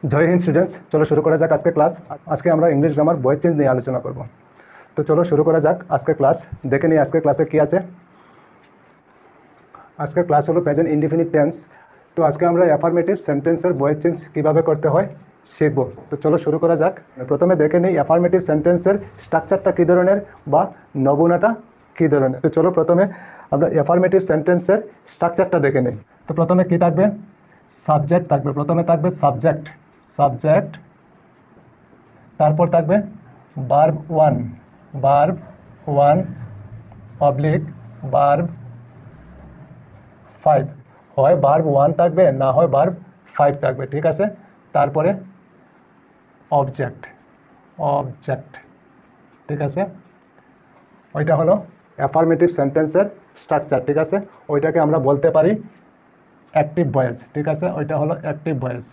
জয় Hind students, চলো শুরু করা যাক আজকে ক্লাস। আজকে আমরা ইংলিশ গ্রামার ভয়েস চেঞ্জ নিয়ে আলোচনা করব। তো চলো শুরু করা যাক আজকে ক্লাস। দেখে নিই আজকে ক্লাসে কী আছে। আজকের ক্লাস হলো প্রেজেন্ট ইনডিফিনিট টেন্স। তো আজকে আমরা অ্যাফার্মেটিভ সেন্টেন্সের ভয়েস চেঞ্জ কীভাবে করতে হয় শিখব। তো চলো শুরু করা যাক। প্রথমে দেখে নিই অ্যাফার্মেটিভ সেন্টেন্সের স্ট্রাকচারটা কী ধরনের বা নমুনাটা কী ধরনের। তো চলো প্রথমে আমরা অ্যাফার্মেটিভ সেন্টেন্সের স্ট্রাকচারটা দেখে নিই। তো প্রথমে কী থাকবে? সাবজেক্ট থাকবে। প্রথমে থাকবে সাবজেক্ট, তারপর থাকবে ভার্ব ওয়ান অবলিক ভার্ব 5, হয় ভার্ব 1 থাকবে, না হয় ভার্ব 5 থাকবে, ঠিক আছে। তারপরে অবজেক্ট, ঠিক আছে। ওইটা হলো অ্যাফার্মেটিভ সেন্টেন্সের স্ট্রাকচার, ঠিক আছে। ওইটাকে আমরা বলতে পারি অ্যাক্টিভ ভয়েস, ঠিক আছে। ওইটা হলো অ্যাক্টিভ ভয়েস,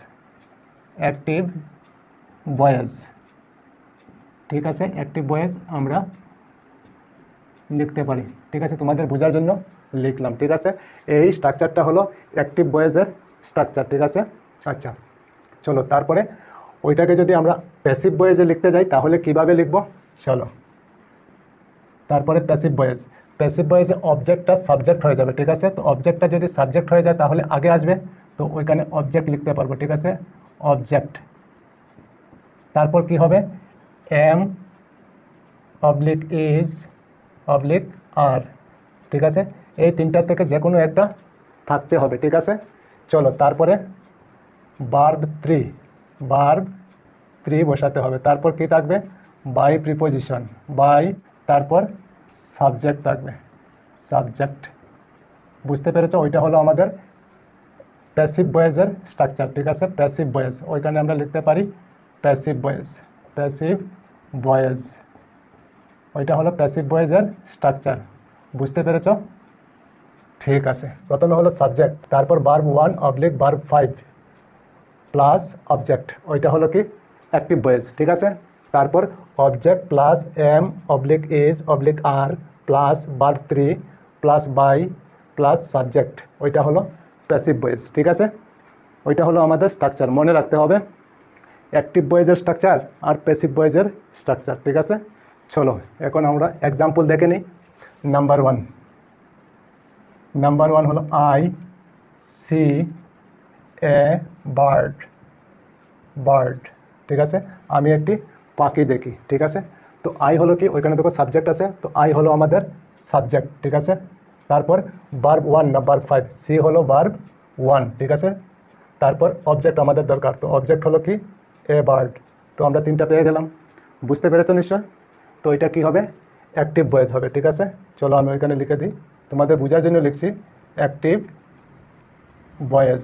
ঠিক আছে। অ্যাক্টিভ ভয়েস আমরা লিখতে পারি, ঠিক আছে। তোমাদের বোঝার জন্য লিখলাম, ঠিক আছে। এই স্ট্রাকচারটা হলো অ্যাক্টিভ ভয়েসের স্ট্রাকচার, ঠিক আছে। আচ্ছা চলো, তারপরে ওইটাকে যদি আমরা প্যাসিভ ভয়েসে লিখতে যাই তাহলে কিভাবে লিখব চলো। তারপরে প্যাসিভ ভয়েসে অবজেক্টটা সাবজেক্ট হয়ে যাবে, ঠিক আছে। তো অবজেক্টটা যদি সাবজেক্ট হয়ে যায় তাহলে আগে আসবে, তো ওইখানে অবজেক্ট লিখতে পারবো, ঠিক আছে। অবজেক্ট, তারপর কি হবে? এম অবলিক ইজ অবলিক আর, ঠিক আছে। এই তিনটার থেকে যে কোনো একটা থাকতে হবে, ঠিক আছে। চলো তারপরে ভার্ব 3 বসাতে হবে। তারপর কি থাকবে? বাই প্রিপোজিশন, তারপর সাবজেক্ট থাকবে, সাবজেক্ট। বুঝতে পেরেছো? ওইটা হলো আমাদের প্যাসিভ ভয়েসের স্ট্রাকচার, ঠিক আছে। প্যাসিভ ভয়েস, ওইখানে আমরা লিখতে পারি প্যাসিভ ভয়েস। ওইটা হলো প্যাসিভ ভয়েসের স্ট্রাকচার। বুঝতে পেরেছো? ঠিক আছে। প্রথমে হলো সাবজেক্ট, তারপর verb 1 oblique verb 5 plus object, ওইটা হলো কি অ্যাক্টিভ ভয়েস, ঠিক আছে। তারপর object plus am oblique is oblique are plus verb 3 plus by plus subject, ওইটা হলো প্যাসিভ ভয়েস, ঠিক আছে। ওইটা হলো আমাদের স্ট্রাকচার, মনে রাখতে হবে অ্যাক্টিভ ভয়েসের স্ট্রাকচার আর প্যাসিভ ভয়েসের স্ট্রাকচার, ঠিক আছে। চলো এখন আমরা এক্সাম্পল দেখে নিই। নাম্বার ওয়ান হলো আই সি এ বার্ড, ঠিক আছে। আমি একটি পাখি দেখি, ঠিক আছে। তো আই হলো কি, ওইখানে দেখো সাবজেক্ট আছে, তো আই হলো আমাদের সাবজেক্ট, ঠিক আছে। তারপর ভার্ব 1 না ভার্ব 5, সি হলো ভার্ব 1, ঠিক আছে। তারপর অবজেক্ট আমাদের দরকার, তো অবজেক্ট হলো কি এ বার্ড। তো আমরা তিনটা পেয়ে গেলাম। বুঝতে পেরেছো নিশ্চয়? তো এটা কি হবে? অ্যাক্টিভ ভয়েস হবে, ঠিক আছে। চলো আমি ওইখানে লিখে দিই, তোমাদের বোঝার জন্য লিখছি অ্যাক্টিভ ভয়েস,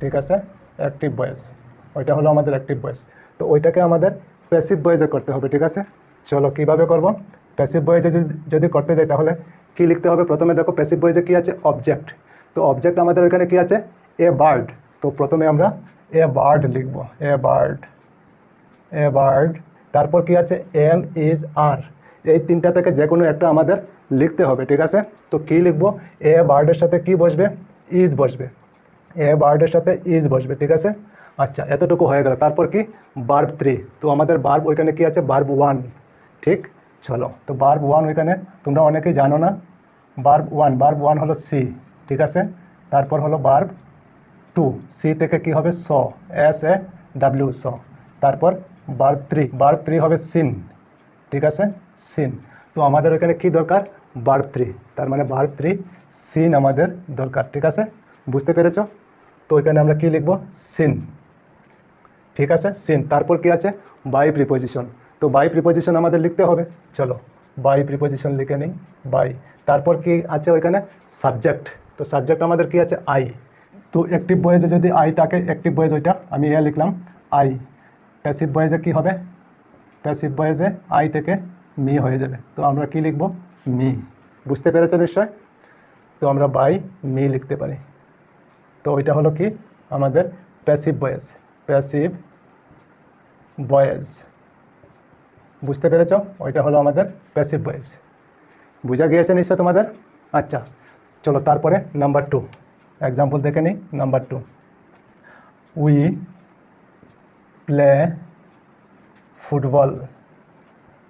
ঠিক আছে। অ্যাক্টিভ ভয়েস, ওইটা হলো আমাদের অ্যাক্টিভ ভয়েস। তো ওইটাকে আমাদের প্যাসিভ ভয়েসে করতে হবে, ঠিক আছে। চলো কীভাবে করব? প্যাসিভ ভয়েসে যদি করতে যাই তাহলে কি লিখতে হবে? প্রথমে দেখো প্যাসিভ ভয়েসে কী আছে? অবজেক্ট। তো অবজেক্ট আমাদের ওইখানে কী আছে? A bird. তো প্রথমে আমরা এ বার্ড লিখব, এ বার্ড। তারপর কি আছে? এম ইজ আর। এই তিনটা থেকে যে কোনো একটা আমাদের লিখতে হবে, ঠিক আছে। তো কি লিখব? এ বার্ডের সাথে কি বসবে? ইজ বসবে, এ বার্ডের সাথে ইজ বসবে, ঠিক আছে। আচ্ছা এতটুকু হয়ে গেল। তারপর কি? ভার্ব 3। তো আমাদের ভার্ব ওইখানে কি আছে? ভার্ব 1, ঠিক। চলো তো ভার্ব 1 ওইখানে তোমরা অনেকেই জানো না। ভার্ব 1 হলো সি, ঠিক আছে। তারপর হলো ভার্ব 2, সি থেকে কি হবে? স, SAW, স। তারপর ভার্ব 3 হবে সিন, ঠিক আছে, সিন। তো আমাদের ওইখানে কি দরকার? ভার্ব 3, তার মানে ভার্ব 3 সিন আমাদের দরকার, ঠিক আছে। বুঝতে পেরেছো? তো ওইখানে আমরা কি লিখব? সিন, ঠিক আছে, সিন। তারপর কি আছে? By preposition. তো বাই প্রিপোজিশন আমাদের লিখতে হবে। চলো বাই প্রিপোজিশন লিখে নিই, বাই। তারপর কি আছে ওইখানে? সাবজেক্ট। তো সাবজেক্ট আমাদের কি আছে? আই। তো অ্যাক্টিভ ভয়েসে যদি আই থাকে, অ্যাক্টিভ ভয়েস ওইটা আমি এ লিখলাম আই। প্যাসিভ ভয়েসে কি হবে? প্যাসিভ ভয়েসে আই থেকে মি হয়ে যাবে, তো আমরা কি লিখব? মি। বুঝতে পেরেছো নিশ্চয়? তো আমরা বাই মি লিখতে পারি। তো ওইটা হলো কি আমাদের প্যাসিভ ভয়েস, বুঝতে পেরেছো? ওইটা হলো আমাদের প্যাসিভ ভয়েস। বুঝা গিয়েছে নিশ্চয় তোমাদের? আচ্ছা চলো তারপরে নাম্বার 2 এক্সাম্পল দেখে নিই। Number 2, play football,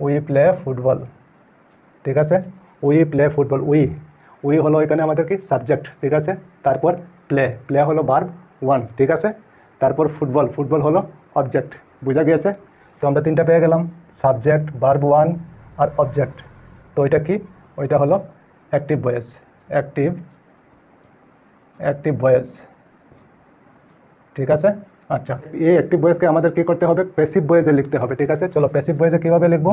we play football, ঠিক আছে। উই প্লে ফুটবল, উই হলো এখানে আমাদের কি সাবজেক্ট, ঠিক আছে। তারপর প্লে হলো ভার্ব 1, ঠিক আছে। তারপর ফুটবল হলো অবজেক্ট, বোঝা গিয়েছে। তো আমরা তিনটা পেয়ে গেলাম, সাবজেক্ট, ভার্ব 1 আর অবজেক্ট। তো ওইটা কি, ওইটা হলো অ্যাক্টিভ ভয়েস, অ্যাক্টিভ ভয়েস, ঠিক আছে। আচ্ছা, এই অ্যাক্টিভ ভয়েসকে আমাদের কি করতে হবে, প্যাসিভ ভয়েসে লিখতে হবে, ঠিক আছে। চলো প্যাসিভ ভয়েসে কীভাবে লিখবো।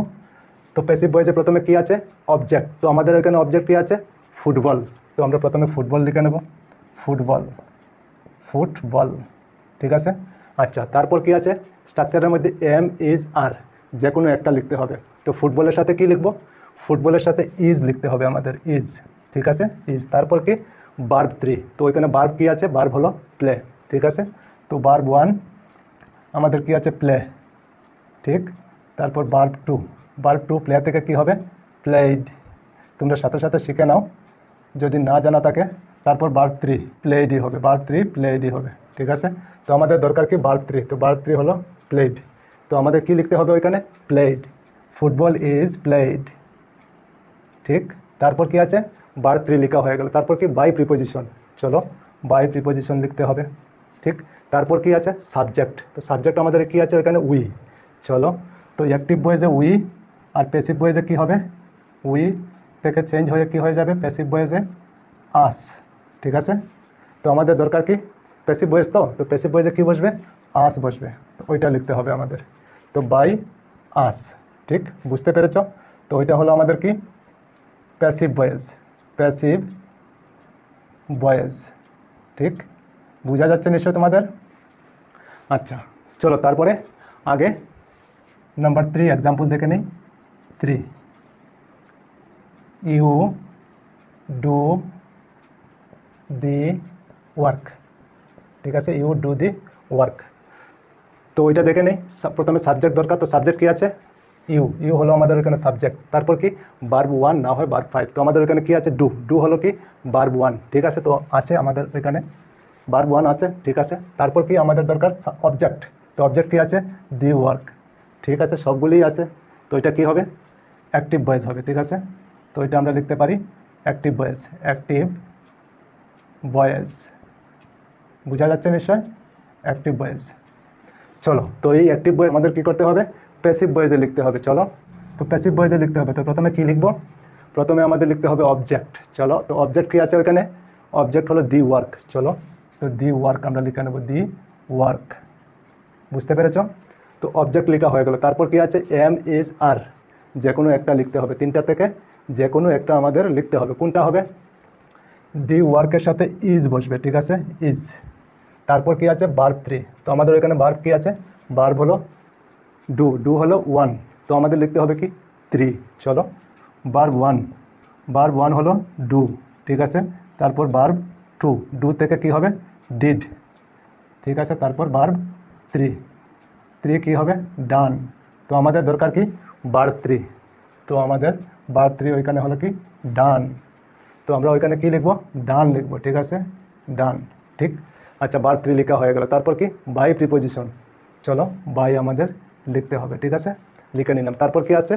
তো প্যাসিভ ভয়েসে প্রথমে কি আছে, অবজেক্ট। তো আমাদের এখানে অবজেক্ট কী আছে, ফুটবল। তো আমরা প্রথমে ফুটবল লিখে নেব, ফুটবল, ঠিক আছে। আচ্ছা, তারপর কি আছে, স্ট্রাকচারের মধ্যে এম, ইজ, আর, যে কোনো একটা লিখতে হবে। তো ফুটবলের সাথে কি লিখবো, ফুটবলের সাথে ইজ লিখতে হবে আমাদের, ইজ, ঠিক আছে, ইজ। তারপর কি, ভার্ব 3। তো ওইখানে ভার্ব কি আছে, ভার্ব হলো প্লে, ঠিক আছে। তো ভার্ব 1 আমাদের কি আছে, প্লে, ঠিক। তারপর ভার্ব 2 প্লে থেকে কি হবে, প্লেড। তোমরা সাথে সাথে শিখে নাও যদি না জানা থাকে। তারপর ভার্ব 3 প্লেডই হবে, ভার্ব 3 প্লেডই হবে, ঠিক আছে। তো আমাদের দরকার কি, ভার্ব 3। তো ভার্ব 3 হলো প্লেড। তো আমাদের কি লিখতে হবে ওইখানে, প্লেড, ফুটবল ইজ প্লেড, ঠিক। তারপর কি আছে, ভার্ব 3 লেখা হয়ে গেল। তারপর কি, বাই প্রিপোজিশন, চলো বাই প্রিপোজিশন লিখতে হবে, ঠিক। তারপর কি আছে, সাবজেক্ট। তো সাবজেক্ট আমাদের কি আছে ওইখানে, উই, চলো। তো অ্যাক্টিভ ভয়েসে উই, আর প্যাসিভ ভয়েসে কি হবে, উই থেকে চেঞ্জ হয়ে কি হয়ে যাবে, প্যাসিভ ভয়েসে আস, ঠিক আছে। তো আমাদের দরকার কি, প্যাসিভ ভয়েস। তো প্যাসিভ ভয়েসে কী বসবে, আস বসবে, তো ওইটা লিখতে হবে আমাদের। তো বাই আস, ঠিক, বুঝতে পেরেছ। তো ওইটা হলো আমাদের কি, প্যাসিভ ভয়েস, ঠিক, বোঝা যাচ্ছে নিশ্চয় তোমাদের। আচ্ছা চলো তারপরে আগে নাম্বার 3 এক্সাম্পল দেখে নিই। 3, ইউ ডু দি ওয়ার্ক, ঠিক আছে, ইউ ডু দি ওয়ার্ক। তো ওইটা দেখে নেই, প্রথমে সাবজেক্ট দরকার। তো সাবজেক্ট কী আছে, ইউ হলো আমাদের এখানে সাবজেক্ট। তারপর কি, ভার্ব 1 না হয় ভার্ব 5। তো আমাদের এখানে কি আছে, ডু হলো কি ভার্ব 1, ঠিক আছে। তো আছে আমাদের এখানে ভার্ব 1 আছে, ঠিক আছে। তারপর কি আমাদের দরকার, অবজেক্ট। তো অবজেক্ট কী আছে, দি ওয়ার্ক, ঠিক আছে, সবগুলোই আছে। তো এটা কি হবে, অ্যাক্টিভ ভয়েস হবে, ঠিক আছে। তো এটা আমরা লিখতে পারি অ্যাক্টিভ ভয়েস, বোঝা যাচ্ছে নিশ্চয়, অ্যাক্টিভ ভয়েস। চলো, তো এই অ্যাক্টিভ ভয়েস আমাদের কী করতে হবে, প্যাসিভ ভয়েসে লিখতে হবে, চলো। তো প্যাসিভ ভয়েসে লিখতে হবে। তো প্রথমে কী লিখবো, প্রথমে আমাদের লিখতে হবে অবজেক্ট, চলো। তো অবজেক্ট কী আছে ওইখানে, অবজেক্ট হলো দি ওয়ার্ক, চলো। তো দি ওয়ার্ক আমরা লিখে নেব, দি ওয়ার্ক, বুঝতে পেরেছ। তো অবজেক্ট লেখা হয়ে গেল। তারপর কি আছে, এম, ইজ, আর, যে কোনো একটা লিখতে হবে, তিনটা থেকে যে কোনো একটা আমাদের লিখতে হবে। কোনটা হবে, দি ওয়ার্কের সাথে ইজ বসবে, ঠিক আছে, ইজ। তারপর কি আছে, ভার্ব 3। তো আমাদের এখানে ভার্ব কি আছে, ভার্ব হলো ডু হলো 1। তো আমাদের লিখতে হবে কি 3, চলো। ভার্ব 1 হলো ডু, ঠিক আছে। তারপর ভার্ব 2, ডু থেকে কি হবে, ডিড, ঠিক আছে। তারপর ভার্ব 3 কি হবে, ডান। তো আমাদের দরকার কি, ভার্ব 3। তো আমাদের ভার্ব 3 ওইখানে হলো কি, ডান। তো আমরা ওইখানে কি লিখবো, ডান লিখবো, ঠিক আছে, ডান, ঠিক। আচ্ছা, ভার্ব 3 লেখা হয়ে গেল। তারপর কি, বাই প্রিপোজিশন, চলো বাই আমাদের লিখতে হবে, ঠিক আছে, লিখে নিলাম। তারপর কি আছে,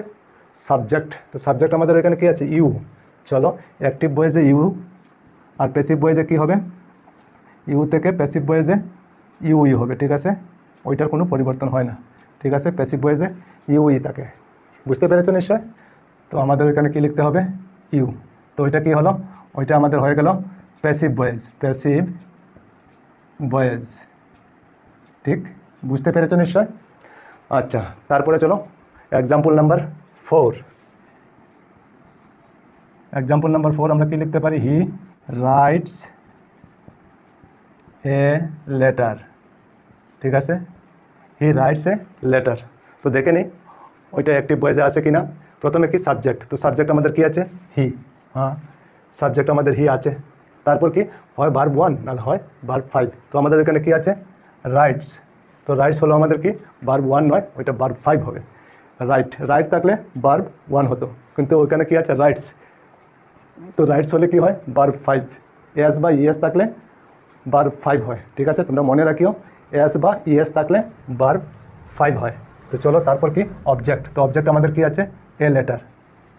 সাবজেক্ট। তো সাবজেক্ট আমাদের এখানে কি আছে, ইউ, চলো। অ্যাক্টিভ ভয়েসে ইউ, আর প্যাসিভ ভয়েসে কি হবে, ইউ থেকে প্যাসিভ ভয়েসে ইউই হবে, ঠিক আছে, ওইটার কোনো পরিবর্তন হয় না, ঠিক আছে। প্যাসিভ ভয়েসে ইউই থাকে, বুঝতে পেরেছো নিশ্চয়। তো আমাদের এখানে কি লিখতে হবে, ইউ। তো ওইটা কি হলো, ওইটা আমাদের হয়ে গেল প্যাসিভ ভয়েস, ঠিক, বুঝতে পেরেছো নিশ্চয়। আচ্ছা, তারপরে চলো এক্সাম্পল নাম্বার 4। এক্সাম্পল নাম্বার 4 আমরা কি লিখতে পারি, হি রাইটস এ লেটার, ঠিক আছে, হি রাইটস এ লেটার। তো দেখে নিই ওইটা অ্যাক্টিভ ভয়েসে আছে কিনা। প্রথমে কি, সাবজেক্ট। তো সাবজেক্ট আমাদের কি আছে, হি, হ্যাঁ, সাবজেক্ট আমাদের হি আছে। তারপর কি হয়, ভার্ব 1 নাহলে হয় ভার্ব 5। তো আমাদের এখানে কি আছে, রাইটস। তো রাইটস হলো আমাদের কি, ভার্ব 1 নয়, ওইটা ভার্ব 5 হবে। রাইট থাকলে ভার্ব 1 হতো, কিন্তু ওইখানে কি আছে, রাইটস। তো রাইটস হলে কি হয়, ভার্ব 5। এস বা ইএস থাকলে ভার্ব 5 হয়, ঠিক আছে, তোমরা মনে রাখিও, এস বা ইএস থাকলে ভার্ব 5 হয়। তো চলো তারপর কি অবজেক্ট, তো অবজেক্ট আমাদের কি আছে এ লেটার,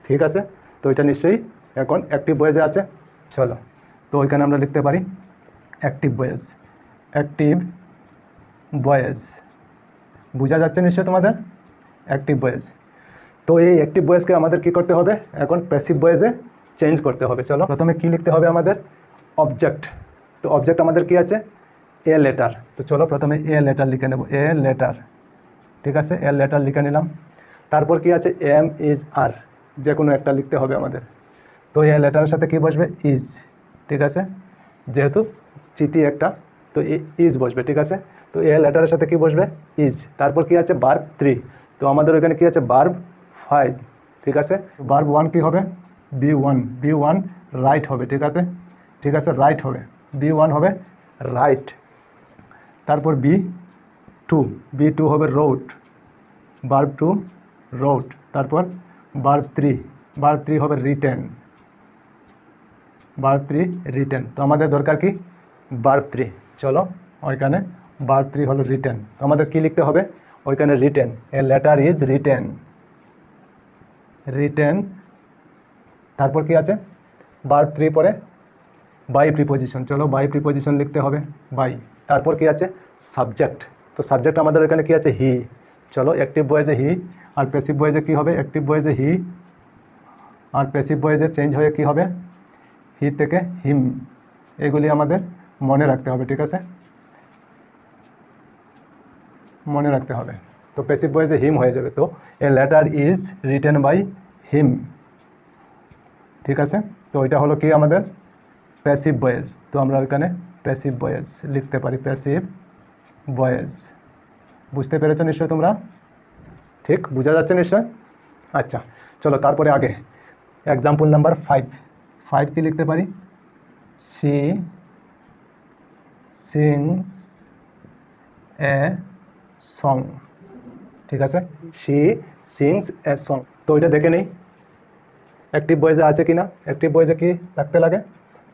ঠিক আছে। তো এটা নিশ্চয়ই এখন অ্যাক্টিভ ভয়েসে আছে। চলো তো ওইখানে আমরা লিখতে পারি অ্যাক্টিভ ভয়েস, অ্যাক্টিভ ভয়েস, বোঝা যাচ্ছে নিশ্চয়ই তোমাদের অ্যাক্টিভ ভয়েস। তো এই অ্যাক্টিভ ভয়েসকে আমাদের কি করতে হবে এখন প্যাসিভ ভয়েসে চেঞ্জ করতে হবে। চলো প্রথমে কি লিখতে হবে আমাদের অবজেক্ট, তো অবজেক্ট আমাদের কি আছে এ লেটার। তো চলো প্রথমে এ লেটার লিখে নেব, এ লেটার, ঠিক আছে, এ লেটার লিখে নিলাম। তারপর কি আছে এম ইজ আর, যে কোনো একটা লিখতে হবে আমাদের। তো এ লেটারের সাথে কি বসবে ইজ, ঠিক আছে, যেহেতু চিঠি একটা তো ইজ বসবে, ঠিক আছে। তো এ লেটারের সাথে কি বসবে ইজ। তারপর কি আছে ভার্ব 3, তো আমাদের ওইখানে কি আছে ভার্ব 5, ঠিক আছে। ভার্ব 1 কি হবে বি1, বি1 রাইট হবে, ঠিক আছে, ঠিক আছে, রাইট হবে, বি1 হবে রাইট। তারপর বি2, বি2 হবে রোড, ভার্ব 2 রোড। তারপর ভার্ব 3, ভার্ব 3 হবে রিটেন, ভার্ব 3 রিটেন। তো আমাদের দরকার কি ভার্ব 3, চলো ওইখানে ভার্ব 3 হলো রিটেন। তো আমাদের কি লিখতে হবে ওইখানে written, A letter is written, written. তারপর কি আছে ভার্ব 3 পরে বাই প্রিপোজিশন, চলো বাই প্রিপোজিশন লিখতে হবে বাই। তারপর কি আছে সাবজেক্ট, তো সাবজেক্ট আমাদের এখানে কি আছে হি, চলো অ্যাক্টিভ ভয়েসে হি, আর প্যাসিভ ভয়েসে কি হবে অ্যাক্টিভ ভয়েসে হি, আর প্যাসিভ ভয়েসে চেঞ্জ হয়ে কি হবে হি থেকে হিম। এগুলি আমাদের মনে রাখতে হবে, ঠিক আছে, মনে রাখতে হবে। তো প্যাসিভ ভয়েসে হিম হয়ে যাবে, তো a letter is written by him, ঠিক আছে। তো এটা হলো কি আমাদের প্যাসিভ ভয়েস। তো আমরা ওইখানে প্যাসিভ ভয়েস লিখতে পারি, প্যাসিভ ভয়েস। বুঝতে পেরেছো নিশ্চয় তোমরা, ঠিক বোঝা যাচ্ছে নিশ্চয়। আচ্ছা চলো তারপরে আগে এক্সাম্পল নাম্বার 5, 5 কি লিখতে পারি সি সিংস এ সং, ঠিক আছে, সি সিংস এ সং। তো ওইটা দেখে নেই অ্যাক্টিভ ভয়েসে আছে কি না। অ্যাক্টিভ ভয়েসে কি থাকতে লাগে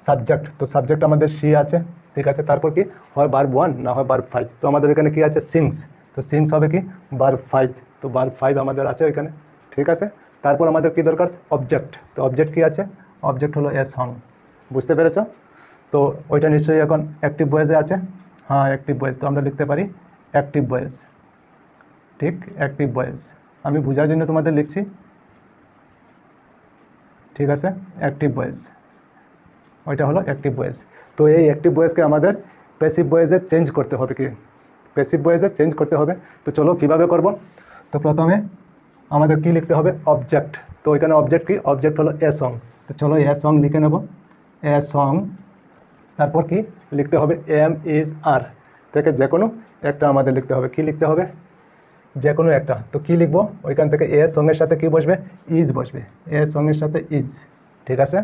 সাবজেক্ট, তো সাবজেক্ট আমাদের সি আছে, ঠিক আছে। তারপর কি হয় ভার্ব 1 না হয় ভার্ব 5, তো আমাদের এখানে কি আছে সিংস, তো সিংস হবে কি ভার্ব 5, তো ভার্ব 5 আমাদের আছে ওইখানে, ঠিক আছে। তারপর আমাদের কি দরকার অবজেক্ট, তো অবজেক্ট কি আছে অবজেক্ট হলো এ সং, বুঝতে পেরেছ। তো ওইটা নিশ্চয়ই এখন অ্যাক্টিভ ভয়েসে আছে, হ্যাঁ অ্যাক্টিভ ভয়েস। তো আমরা লিখতে পারি অ্যাক্টিভ ভয়েস, ঠিক অ্যাক্টিভ ভয়েস, আমি বোঝার জন্য তোমাদের লিখছি, ঠিক আছে, অ্যাক্টিভ ভয়েস, ওইটা হলো অ্যাক্টিভ ভয়েস। তো এই অ্যাক্টিভ ভয়েসকে আমাদের প্যাসিভ ভয়েসে চেঞ্জ করতে হবে, কি প্যাসিভ ভয়েসে চেঞ্জ করতে হবে। তো চলো কীভাবে করব। তো প্রথমে আমাদের কি লিখতে হবে অবজেক্ট, তো ওইখানে অবজেক্ট কি অবজেক্ট হলো এ সং, তো চলো এ সং লিখে নেব, এ সং। তারপর কি লিখতে হবে এম ইজ আর থেকে যে কোনো একটা আমাদের লিখতে হবে, কি লিখতে হবে যে কোনো একটা। তো কি লিখবো ওইখান থেকে এ সঙ্গের সাথে কি বসবে ইজ বসবে, এ সঙ্গের সাথে ইজ, ঠিক আছে।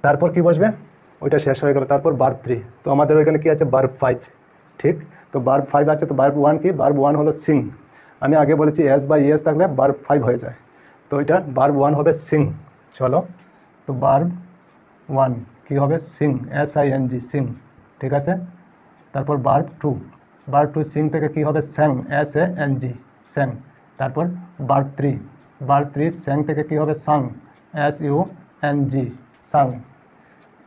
তারপর কি বসবে ওইটা শেষ হয়ে গেল। তারপর ভার্ব 3, তো আমাদের ওইখানে কি আছে ভার্ব 5, ঠিক। তো ভার্ব 5 আছে, তো ভার্ব 1 কি ভার্ব 1 হলো সিং, আমি আগে বলেছি এস বা ইএস থাকলে ভার্ব 5 হয়ে যায়, তো এটা ভার্ব 1 হবে সিং, চলো। তো ভার্ব 1 কি হবে সিং, SING সিং, ঠিক আছে। তারপর ভার্ব 2, ভার্ব 2 সিং থেকে কি হবে স্যাং, SANG স্যাং। তারপর ভার্ব 3, ভার্ব 3 স্যাং থেকে কি হবে সাং, SUNG সাং,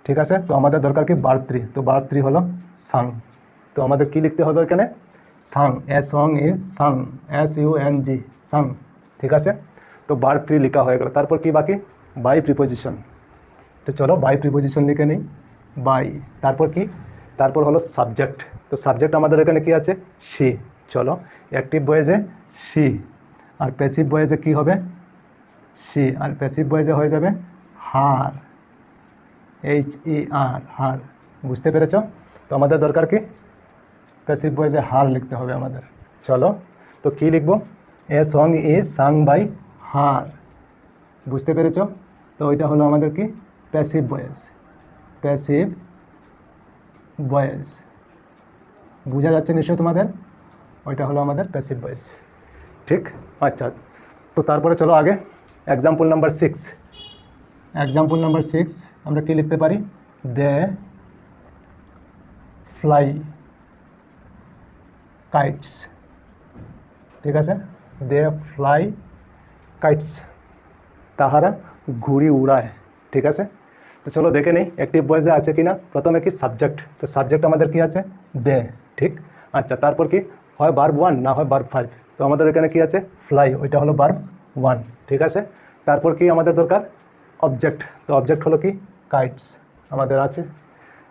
ঠিক আছে। তো আমাদের দরকার কি ভার্ব 3, তো ভার্ব 3 হলো সাং। তো আমাদের কি লিখতে হবে ওখানে সাং, এ সং ইজ সাং, SUNG সাং, ঠিক আছে। তো ভার্ব 3 লেখা হয়ে গেল। তারপর কি বাকি বাই প্রিপোজিশন, তো চলো বাই প্রিপোজিশন লিখে নিই বাই। তারপর কি তারপর হলো সাবজেক্ট, তো সাবজেক্ট আমাদের এখানে কি আছে সি, চলো অ্যাক্টিভ ভয়েসে সি, আর প্যাসিভ ভয়েসে কি হবে সি, আর প্যাসিভ ভয়েসে হয়ে যাবে হার, HER হার, বুঝতে পেরেছ। তো আমাদের দরকার কি প্যাসিভ ভয়েসে হার লিখতে হবে আমাদের, চলো। তো কি লিখবো a song is sang by her, বুঝতে পেরেছ। তো ওইটা হলো আমাদের কি প্যাসিভ ভয়েস, প্যাসিভ ভয়েস, বোঝা যাচ্ছে নিশ্চয় তোমাদের, ওইটা হলো আমাদের প্যাসিভ ভয়েস, ঠিক। আচ্ছা তো তারপরে চলো আগে এক্সাম্পল নাম্বার 6, এক্সাম্পল নাম্বার 6 আমরা কি লিখতে পারি দে ফ্লাই কাইটস, ঠিক আছে, দে ফ্লাই কাইটস, তাহারা ঘুড়ি উড়ায়। ঠিক আছে, তো চলো দেখে নেই অ্যাক্টিভ ভয়েসে আছে কি না। প্রথমে কি সাবজেক্ট, তো সাবজেক্ট আমাদের কি আছে দে, ঠিক। আচ্ছা, তারপর কি হয় ভার্ব 1 না হয় ভার্ব 5, তো আমাদের এখানে কি আছে ফ্লাই, ওইটা হলো ভার্ব 1। ঠিক আছে, তারপর কি আমাদের দরকার অবজেক্ট, তো অবজেক্ট হলো কি কাইটস আমাদের আছে,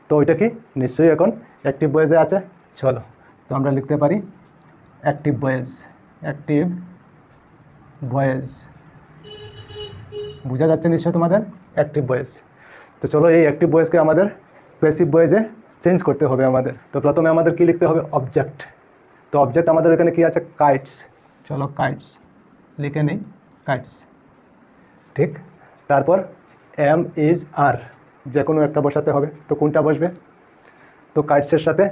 তো ওইটা কি নিশ্চয়ই এখন অ্যাক্টিভ ভয়েসে আছে। চলো, তো আমরা লিখতে পারি অ্যাক্টিভ ভয়েস, অ্যাক্টিভ ভয়েস, বোঝা যাচ্ছে নিশ্চয় তোমাদের অ্যাক্টিভ ভয়েস। তো চলো এই অ্যাক্টিভ ভয়েসকে আমাদের প্যাসিভ ভয়েসে চেঞ্জ করতে হবে আমাদের। তো প্রথমে আমাদের কি লিখতে হবে অবজেক্ট, তো অবজেক্ট আমাদের এখানে কি আছে কাইটস, চলো কাইটস লিখে নেই কাইটস, ঠিক। তারপর এম ইজ আর, যে কোনো একটা বসাতে হবে, তো কোনটা বসবে, তো কাইটসের সাথে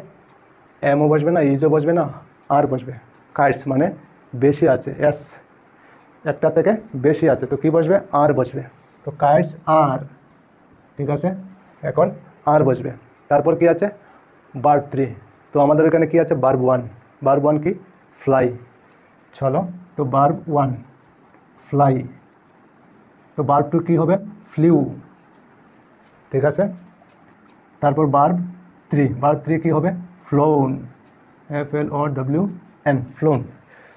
এমও বসবে না, ইজও বসবে না, আর বসবে। কাইটস মানে বেশি আছে, এস একটা থেকে বেশি আছে, তো কি বসবে আর বসবে, তো কাইটস আর। ঠিক আছে, এখন আর বসবে। তারপর কি আছে ভার্ব 3, তো আমাদের এখানে কি আছে ভার্ব 1, ভার্ব 1 কি ফ্লাই, চলো তো ভার্ব 1 ফ্লাই, তো ভার্ব 2 কি হবে ফ্লিউ। ঠিক আছে, তারপর ভার্ব 3 কি হবে ফ্লোন, FLOWN, ফ্লোন।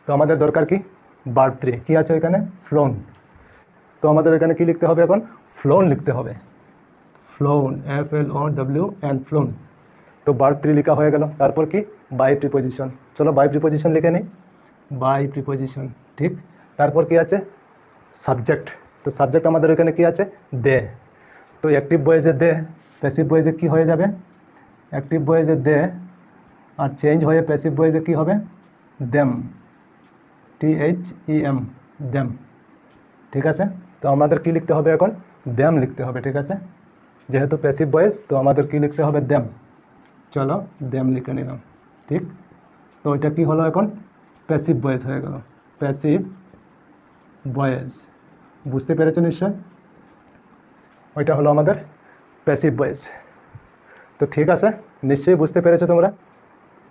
তো আমাদের দরকার কি ভার্ব 3 কি আছে এখানে ফ্লোন, তো আমাদের এখানে কি লিখতে হবে এখন ফ্লোন লিখতে হবে, ফ্লোন, FLOWN, ফ্লোন। তো ভার্ব 3 লেখা হয়ে গেল। তারপর কি বাই প্রিপোজিশন, চলো বাই প্রিপোজিশন লিখে নিই, বাই প্রিপোজিশন, ঠিক। তারপর কি আছে সাবজেক্ট, তো সাবজেক্ট আমাদের এখানে কি আছে দে, তো অ্যাক্টিভ ভয়েসে দে, প্যাসিভ ভয়েসে কি হয়ে যাবে অ্যাক্টিভ ভয়েসে দে, আর চেঞ্জ হয়ে প্যাসিভ ভয়েসে কি হবে দেম, THEM, দেম। ঠিক আছে, তো আমাদের কি লিখতে হবে এখন দেম লিখতে হবে। ঠিক আছে, যেহেতু প্যাসিভ ভয়েস তো আমাদের কি লিখতে হবে দেম, চলো দেম লিখে নিলাম, ঠিক। তো এটা কি হলো এখন প্যাসিভ ভয়েস হয়ে গেল, প্যাসিভ ভয়েস, বুঝতে পেরেছো নিশ্চয়, ওইটা হলো আমাদের প্যাসিভ ভয়েস। তো ঠিক আছে, নিশ্চয়ই বুঝতে পেরেছো তোমরা।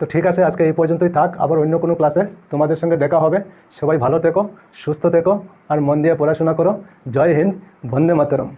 তো ঠিক আছে, আজকে এই পর্যন্তই থাক, আবার অন্য কোনো ক্লাসে তোমাদের সঙ্গে দেখা হবে। সবাই ভালো থেকো, সুস্থ থেকো, আর মন দিয়ে পড়াশোনা করো। জয় হিন্দ, বন্দে মাতরম।